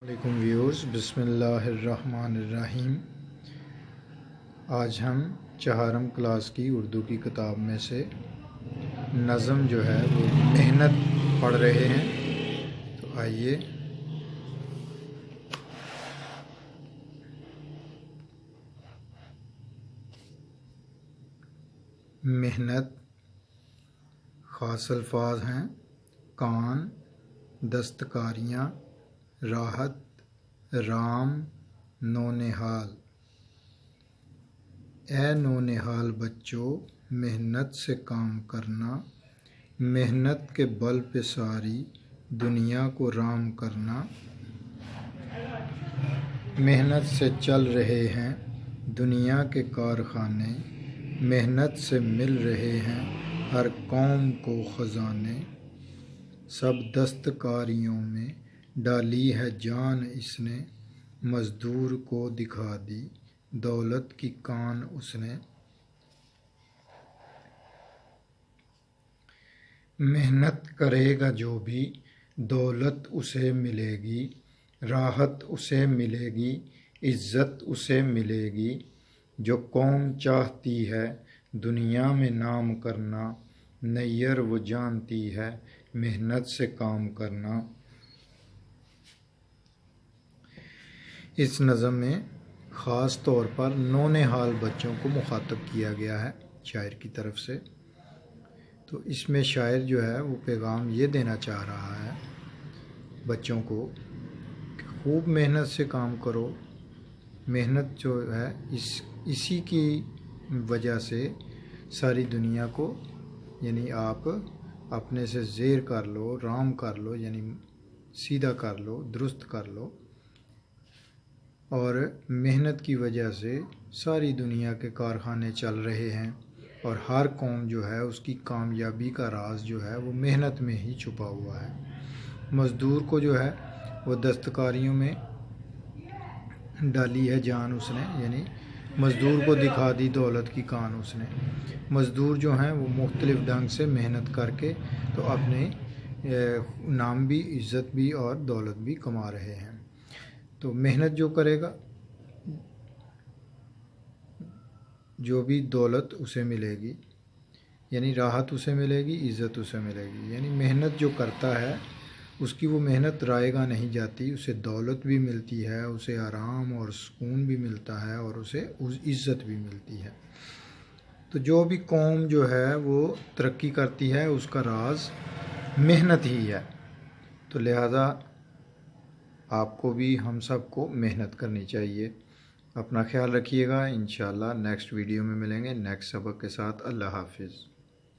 علیکم ویورز، بسم اللہ الرحمن الرحیم۔ آج ہم چہارم کلاس کی اردو کی کتاب میں سے نظم جو ہے وہ محنت پڑھ رہے ہیں، تو آئیے محنت خاص الفاظ ہیں: کان، دستکاریاں، راحت، رام، نونہال۔ اے نونہال بچوں، محنت سے کام کرنا، محنت کے بل پہ ساری دنیا کو رام کرنا۔ محنت سے چل رہے ہیں دنیا کے کارخانے، محنت سے مل رہے ہیں ہر قوم کو خزانے۔ سب دستکاریوں میں ڈالی ہے جان اس نے، مزدور کو دکھا دی دولت کی کان اس نے۔ محنت کرے گا جو بھی دولت اسے ملے گی، راحت اسے ملے گی، عزت اسے ملے گی۔ جو قوم چاہتی ہے دنیا میں نام کرنا، نیر وہ جانتی ہے محنت سے کام کرنا۔ اس نظم میں خاص طور پر نونہال بچوں کو مخاطب کیا گیا ہے شاعر کی طرف سے۔ تو اس میں شاعر جو ہے وہ پیغام یہ دینا چاہ رہا ہے بچوں کو کہ خوب محنت سے کام کرو۔ محنت جو ہے اسی کی وجہ سے ساری دنیا کو، یعنی آپ اپنے سے زیر کر لو، رام کر لو، یعنی سیدھا کر لو، درست کر لو۔ اور محنت کی وجہ سے ساری دنیا کے کارخانے چل رہے ہیں، اور ہر قوم جو ہے اس کی کامیابی کا راز جو ہے وہ محنت میں ہی چھپا ہوا ہے۔ مزدور کو جو ہے وہ دستکاریوں میں ڈالی ہے جان اس نے، یعنی مزدور کو دکھا دی دولت کی کان اس نے۔ مزدور جو ہیں وہ مختلف ڈھنگ سے محنت کر کے تو اپنے نام بھی، عزت بھی اور دولت بھی کما رہے ہیں۔ تو محنت جو کرے گا جو بھی دولت اسے ملے گی، یعنی راحت اسے ملے گی، عزت اسے ملے گی۔ یعنی محنت جو کرتا ہے اس کی وہ محنت رائے گاہ نہیں جاتی، اسے دولت بھی ملتی ہے، اسے آرام اور سکون بھی ملتا ہے، اور اسے عزت بھی ملتی ہے۔ تو جو بھی قوم جو ہے وہ ترقی کرتی ہے اس کا راز محنت ہی ہے۔ تو لہذا آپ کو بھی، ہم سب کو محنت کرنی چاہیے۔ اپنا خیال رکھیے گا، انشاءاللہ نیکسٹ ویڈیو میں ملیں گے نیکسٹ سبق کے ساتھ۔ اللہ حافظ۔